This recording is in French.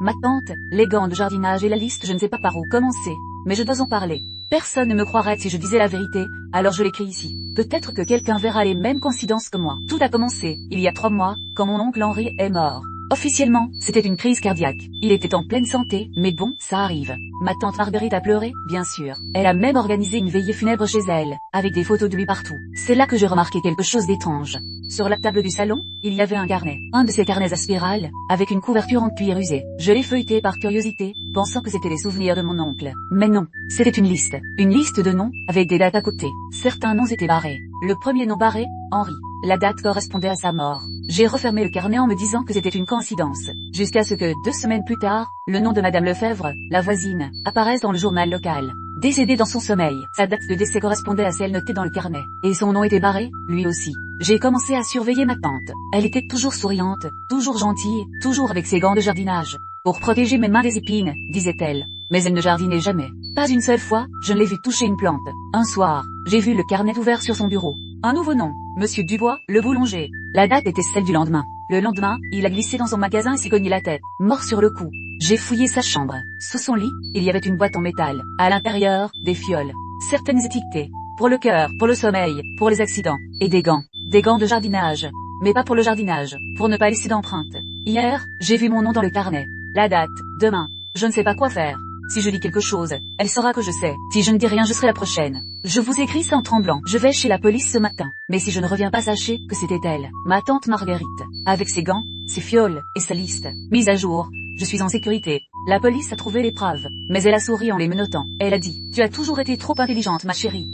ma tante, les gants de jardinage et la liste, je ne sais pas par où commencer. Mais je dois en parler. Personne ne me croirait si je disais la vérité, alors je l'écris ici. Peut-être que quelqu'un verra les mêmes coïncidences que moi. Tout a commencé, il y a 3 mois, quand mon oncle Henri est mort. Officiellement, c'était une crise cardiaque. Il était en pleine santé, mais bon, ça arrive. Ma tante Marguerite a pleuré, bien sûr. Elle a même organisé une veillée funèbre chez elle, avec des photos de lui partout. C'est là que j'ai remarqué quelque chose d'étrange. Sur la table du salon, il y avait un carnet. Un de ces carnets à spirale, avec une couverture en cuir usé. Je l'ai feuilleté par curiosité, pensant que c'était les souvenirs de mon oncle. Mais non, c'était une liste. Une liste de noms, avec des dates à côté. Certains noms étaient barrés. Le premier nom barré, Henri. La date correspondait à sa mort. J'ai refermé le carnet en me disant que c'était une coïncidence. Jusqu'à ce que, 2 semaines plus tard, le nom de Madame Lefebvre, la voisine, apparaisse dans le journal local. Décédée dans son sommeil. Sa date de décès correspondait à celle notée dans le carnet. Et son nom était barré, lui aussi. J'ai commencé à surveiller ma tante. Elle était toujours souriante, toujours gentille, toujours avec ses gants de jardinage. Pour protéger mes mains des épines, disait-elle. Mais elle ne jardinait jamais. Pas une seule fois, je ne l'ai vue toucher une plante. Un soir, j'ai vu le carnet ouvert sur son bureau. Un nouveau nom, Monsieur Dubois, le boulanger. La date était celle du lendemain. Le lendemain, il a glissé dans son magasin et s'est cogné la tête, mort sur le coup. J'ai fouillé sa chambre. Sous son lit, il y avait une boîte en métal. À l'intérieur, des fioles. Certaines étiquetées. Pour le cœur, pour le sommeil, pour les accidents. Et des gants. Des gants de jardinage. Mais pas pour le jardinage, pour ne pas laisser d'empreinte. Hier, j'ai vu mon nom dans le carnet. La date, demain. Je ne sais pas quoi faire. Si je dis quelque chose, elle saura que je sais. Si je ne dis rien, je serai la prochaine. Je vous écris sans tremblant. Je vais chez la police ce matin. Mais si je ne reviens pas, sachez que c'était elle, ma tante Marguerite. Avec ses gants, ses fioles, et sa liste. Mise à jour. Je suis en sécurité. La police a trouvé l'épreuve. Mais elle a souri en les menottant. Elle a dit, tu as toujours été trop intelligente, ma chérie.